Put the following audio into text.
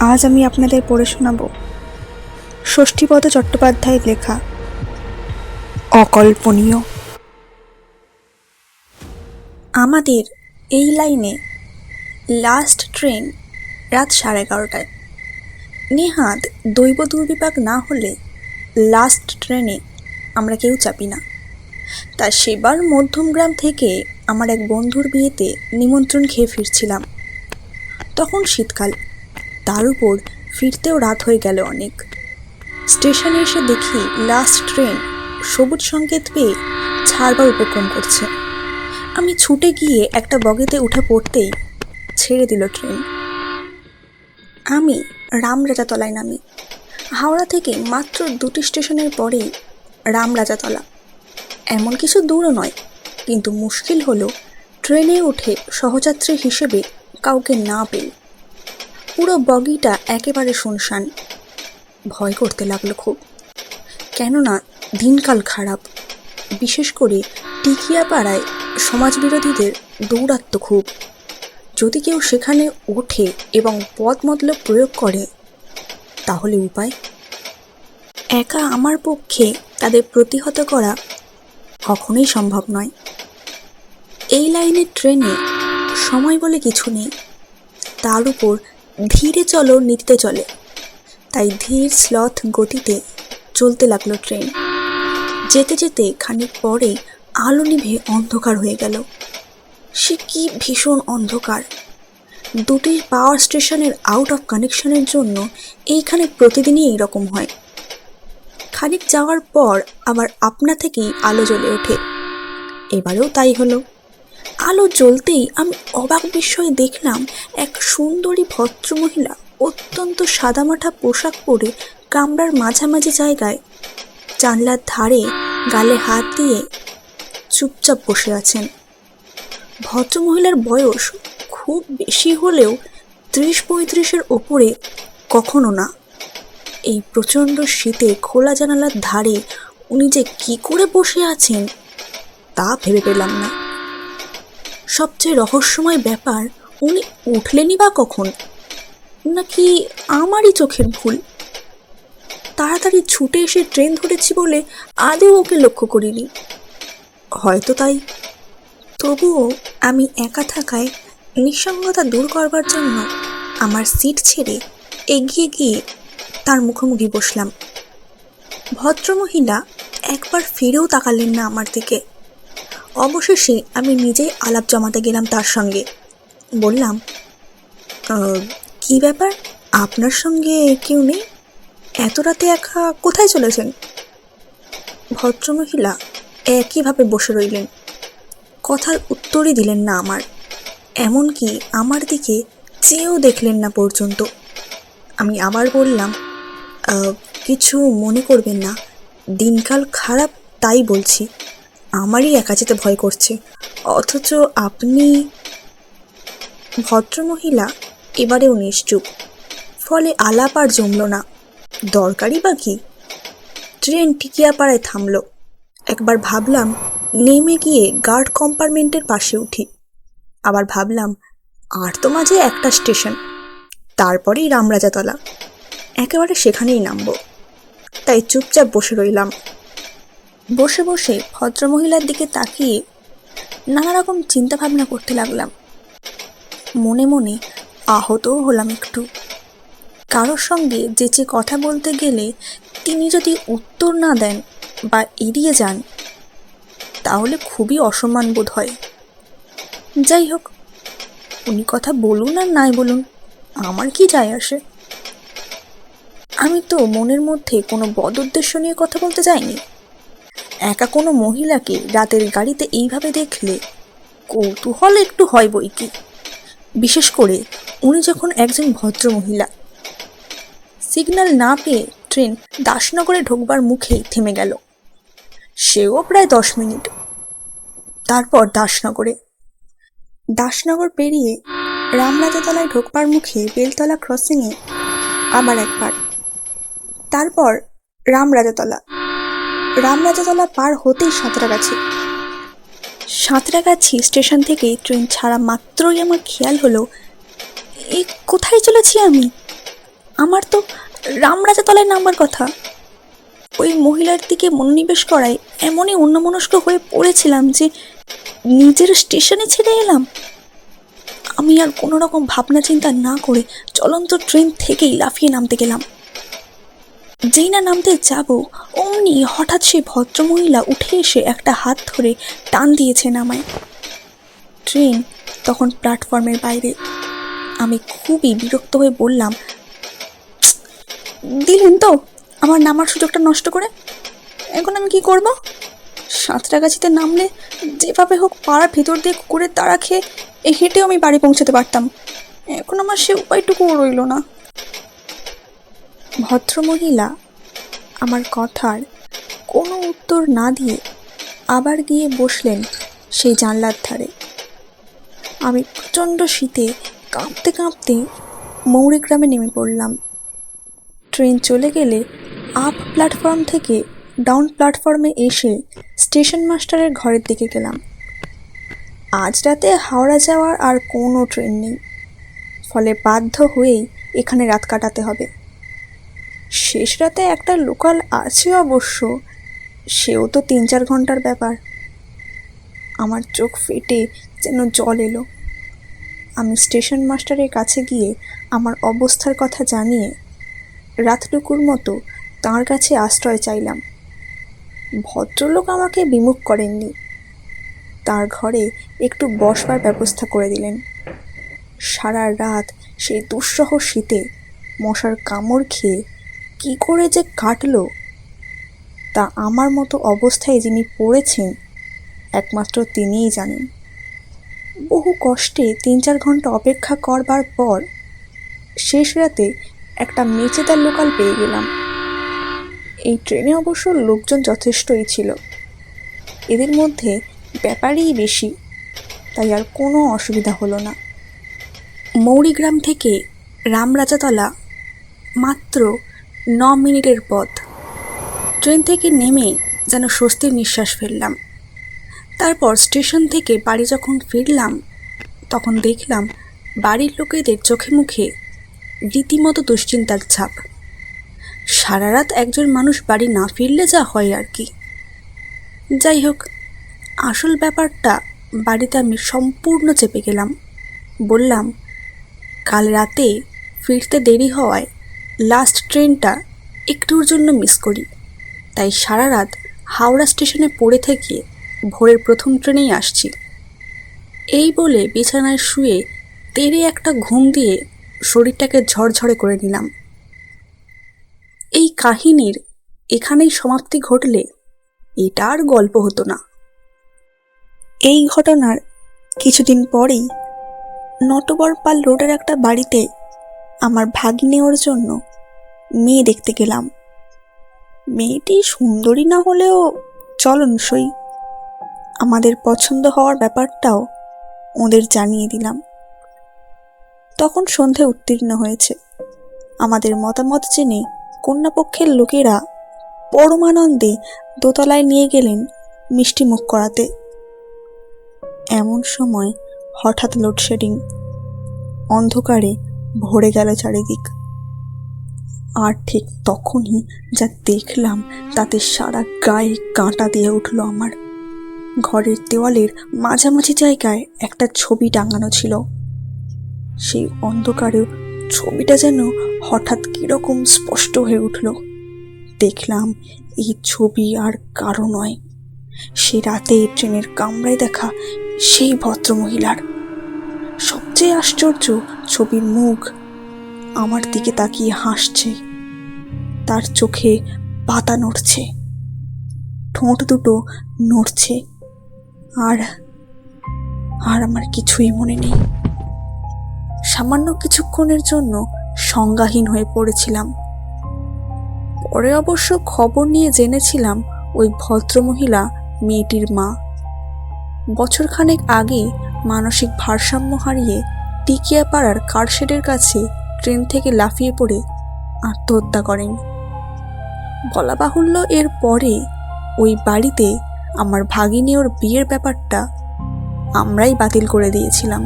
আজ আমি আপনাদের পড়ে শোনাব ষষ্ঠীপদ চট্টোপাধ্যায়ের লেখা অকল্পনীয়। আমাদের এই লাইনে লাস্ট ট্রেন রাত 11:30টায়। নেহাত দৈব দুর্বিপাক না হলে লাস্ট ট্রেনে আমরা কেউ চাপি না। তা সেবার মধ্যমগ্রাম থেকে আমার এক বন্ধুর বিয়েতে নিমন্ত্রণ খেয়ে ফিরছিলাম। তখন শীতকাল, তার উপর ফিরতেও রাত হয়ে গেল অনেক। স্টেশনে এসে দেখি লাস্ট ট্রেন সবুজ সংকেত পেয়ে ছাড়বার উপক্রম করছে। আমি ছুটে গিয়ে একটা বগিতে উঠে পড়তেই ছেড়ে দিল ট্রেন। আমি রামরাজাতলায় নামি। হাওড়া থেকে মাত্র 2টি স্টেশনের পরেই রামরাজাতলা। এমন কিছু দূরও নয়, কিন্তু মুশকিল হলো ট্রেনে উঠে সহযাত্রী হিসেবে কাউকে না পেয়ে। পুরো বগিটা একেবারে শুনশান। ভয় করতে লাগলো খুব, কেননা দিনকাল খারাপ। বিশেষ করে টিকিয়াপাড়ায় সমাজবিরোধীদের দৌরাত্ম্য খুব। যদি কেউ সেখানে ওঠে এবং পথ মতলব প্রয়োগ করে তাহলে উপায়? একা আমার পক্ষে তাদের প্রতিহত করা কখনোই সম্ভব নয়। এই লাইনের ট্রেনে সময় বলে কিছু নেই, তার উপর ধীরে চলো নীতিতে চলে। তাই ধীর স্লথ গতিতে চলতে লাগলো ট্রেন। যেতে যেতে খানিক পরে আলো নিভে অন্ধকার হয়ে গেল। সে কি ভীষণ অন্ধকার! 2টি পাওয়ার স্টেশনের আউট অফ কানেকশনের জন্য এইখানে প্রতিদিনই এইরকম হয়। খানিক যাওয়ার পর আবার আপনা থেকেই আলো জ্বলে ওঠে। এবারেও তাই হলো। আলো জ্বলতেই আমি অবাক বিস্ময়ে দেখলাম এক সুন্দরী ভদ্রমহিলা অত্যন্ত সাদামাঠা পোশাক পরে কামরার মাঝামাঝি জায়গায় জানলার ধারে গালে হাত দিয়ে চুপচাপ বসে আছেন। ভদ্রমহিলার বয়স খুব বেশি হলেও 30-35-এর ওপরে কখনো না। এই প্রচণ্ড শীতে খোলা জানালার ধারে উনি যে কি করে বসে আছেন তা ভেবে পেলাম না। সবচেয়ে রহস্যময় ব্যাপার, উনি উঠলেনই বা কখন? নাকি আমারই চোখের ভুল? তাড়াতাড়ি ছুটে এসে ট্রেন ধরেছি বলে আদৌ ওকে লক্ষ্য করিনি। হয়তো তাই। তবুও আমি একা থাকায় নিঃসঙ্গতা দূর করবার জন্য আমার সিট ছেড়ে এগিয়ে গিয়ে তার মুখোমুখি বসলাম। ভদ্রমহিলা একবার ফিরেও তাকালেন না আমার দিকে। অবশেষে আমি নিজেই আলাপ জমাতে গেলাম তার সঙ্গে। বললাম, কি ব্যাপার, আপনার সঙ্গে কেউ নেই? এত রাতে একা কোথায় চলেছেন? ভদ্রমহিলা একইভাবে বসে রইলেন, কথার উত্তরই দিলেন না আমার। এমনকি আমার দিকে চেয়েও দেখলেন না পর্যন্ত। আমি আবার বললাম, কিছু মনে করবেন না, দিনকাল খারাপ তাই বলছি। আমারই একা যেতে ভয় করছে, অথচ আপনি। ভদ্রমহিলা এবারেও নিশ্চুপ, ফলে আলাপ আর জমল না। দরকারই বা কি? ট্রেন টিকিয়াপাড়ায় থামল। একবার ভাবলাম নেমে গিয়ে গার্ড কম্পার্টমেন্টের পাশে উঠি। আবার ভাবলাম আর তো মাঝে একটা স্টেশন, তারপরেই রামরাজাতলা, একেবারে সেখানেই নামব। তাই চুপচাপ বসে রইলাম। বসে বসে ভদ্রমহিলার দিকে তাকিয়ে নানা রকম চিন্তা ভাবনা করতে লাগলাম। মনে মনে আহতও হলাম একটু। কারোর সঙ্গে যেচে কথা বলতে গেলে তিনি যদি উত্তর না দেন বা এড়িয়ে যান তাহলে খুবই অসম্মান বোধ হয়। যাই হোক, উনি কথা বলুন আর নাই বলুন, আমার কি যায় আসে? আমি তো মনের মধ্যে কোনো বদ উদ্দেশ্য নিয়ে কথা বলতে যাইনি। একা কোনো মহিলাকে রাতের গাড়িতে এইভাবে দেখলে কৌতূহল একটু হয় বই কি, বিশেষ করে উনি যখন একজন ভদ্র মহিলা। সিগন্যাল না পেয়ে ট্রেন দাসনগরে ঢোকবার মুখেই থেমে গেল। সেও প্রায় 10 মিনিট। তারপর দাসনগর পেরিয়ে রামরাজাতলায় ঢোকবার মুখে বেলতলা ক্রসিংয়ে আবার একবার। তারপর রামরাজাতলা পার হতেই সাঁতরাগাছি স্টেশন থেকে ট্রেন ছাড়া মাত্রই আমার খেয়াল হলো, কোথায় চলেছি আমি? আমার তো রামরাজাতলায় নামবার কথা। ওই মহিলার দিকে মনোনিবেশ করায় এমনই অন্যমনস্ক হয়ে পড়েছিলাম যে নিজের স্টেশনে ছেড়ে এলাম। আমি আর কোনো রকম ভাবনা চিন্তা না করে চলন্ত ট্রেন থেকেই লাফিয়ে নামতে গেলাম। যেই না নামতে যাব অমনি হঠাৎ সেই ভদ্রমহিলা উঠে এসে একটা হাত ধরে টান দিয়েছেন আমায়। ট্রেন তখন প্ল্যাটফর্মের বাইরে। আমি খুবই বিরক্ত হয়ে বললাম, দিলেন তো আমার নামার সুযোগটা নষ্ট করে। এখন আমি কি করব? সাঁতরাগাছিতে নামলে যেভাবে হোক পাড়ার ভেতর দিয়ে কুকুরের তাড়া খেয়ে হেঁটেও আমি বাড়ি পৌঁছাতে পারতাম। এখন আমার সে উপায়টুকুও রইল না। ভদ্রমহিলা আমার কথার কোনো উত্তর না দিয়ে আবার গিয়ে বসলেন সেই জানলার ধারে। আমি প্রচণ্ড শীতে কাঁপতে কাঁপতে মৌরিগ্রামে নেমে পড়লাম। ট্রেন চলে গেলে আপ প্ল্যাটফর্ম থেকে ডাউন প্ল্যাটফর্মে এসে স্টেশন মাস্টারের ঘরের দিকে গেলাম। আজ রাতে হাওড়া যাওয়ার আর কোনো ট্রেন নেই, ফলে বাধ্য হয়েই এখানে রাত কাটাতে হবে। শেষ রাতে একটা লোকাল আছে অবশ্য, সেও তো 3-4 ঘন্টার ব্যাপার। আমার চোখ ফেটে যেন জল এলো। আমি স্টেশন মাস্টারের কাছে গিয়ে আমার অবস্থার কথা জানিয়ে রাতটুকুর মতো তাঁর কাছে আশ্রয় চাইলাম। ভদ্রলোক আমাকে বিমুখ করেননি, তার ঘরে একটু বসবার ব্যবস্থা করে দিলেন। সারা রাত সেই দুঃসহ শীতে মশার কামড় খেয়ে কী করে যে কাটলো তা আমার মতো অবস্থায় যিনি পড়েছেন একমাত্র তিনিই জানেন। বহু কষ্টে 3-4 ঘন্টা অপেক্ষা করবার পর শেষ রাতে একটা মেচেদার লোকাল পেয়ে গেলাম। এই ট্রেনে অবশ্য লোকজন যথেষ্টই ছিল, এদের মধ্যে ব্যাপারই বেশি, তাই আর কোনো অসুবিধা হলো না। মৌরিগ্রাম থেকে রামরাজাতলা মাত্র 9 মিনিটের পথ। ট্রেন থেকে নেমে যেন স্বস্তির নিঃশ্বাস ফেললাম। তারপর স্টেশন থেকে বাড়ি যখন ফিরলাম তখন দেখলাম বাড়ির লোকেদের চোখে মুখে রীতিমতো দুশ্চিন্তার ছাপ। সারা রাত একজন মানুষ বাড়ি না ফিরলে যা হয় আর কি। যাই হোক, আসল ব্যাপারটা বাড়িতে আমি সম্পূর্ণ চেপে গেলাম। বললাম, কাল রাতে ফিরতে দেরি হওয়ায় লাস্ট ট্রেনটা একটুর জন্য মিস করি, তাই সারা রাত হাওড়া স্টেশনে পড়ে থেকে ভোরের প্রথম ট্রেনেই আসছি। এই বলে বিছানায় শুয়ে তেড়ে একটা ঘুম দিয়ে শরীরটাকে ঝরঝরে করে নিলাম। এই কাহিনীর এখানেই সমাপ্তি ঘটলে এটা আর গল্প হতো না। এই ঘটনার কিছুদিন পরেই নটবরপাল রোডের একটা বাড়িতে আমার ভাগিনে ওর জন্য মেয়ে দেখতে গেলাম। মেয়েটি সুন্দরী না হলেও চলনসই। আমাদের পছন্দ হওয়ার ব্যাপারটাও ওদের জানিয়ে দিলাম। তখন সন্ধে উত্তীর্ণ হয়েছে। আমাদের মতামত জেনে কন্যাপক্ষের লোকেরা পরমানন্দে দোতলায় নিয়ে গেলেন মিষ্টি মুখ করাতে। এমন সময় হঠাৎ লোডশেডিং। অন্ধকারে ভরে গেল চারিদিক। আর ঠিক তখনই যা দেখলাম তাতে সারা গায়ে কাঁটা দিয়ে উঠল আমার। ঘরের দেওয়ালের মাঝামাঝি জায়গায় একটা ছবি টাঙানো ছিল। সেই অন্ধকারেও ছবিটা যেন হঠাৎ কিরকম স্পষ্ট হয়ে উঠল। দেখলাম এই ছবি আর কারো নয়, সে রাতে ট্রেনের কামরায় দেখা সেই ভদ্রমহিলার। সবচেয়ে আশ্চর্য, ছবির মুখ আমার দিকে তাকিয়ে হাসছে। তার চোখে পাতা নড়ছে, ঠোঁট দুটো নড়ছে, আর আর আমার কিছুই মনে নেই। সামান্য কিছুক্ষণের জন্য সংজ্ঞাহীন হয়ে পড়েছিলাম। পরে অবশ্য খবর নিয়ে জেনেছিলাম ওই ভদ্রমহিলা মেয়েটির মা। বছরখানেক আগে মানসিক ভারসাম্য হারিয়ে টিকিয়াপাড়ার কারশেডের কাছে ট্রেন থেকে লাফিয়ে পড়ে আত্মহত্যা করেন। বলা বাহুল্য, এর পরে ওই বাড়িতে আমার ভাগিনী ওর বিয়ের ব্যাপারটা আমরাই বাতিল করে দিয়েছিলাম।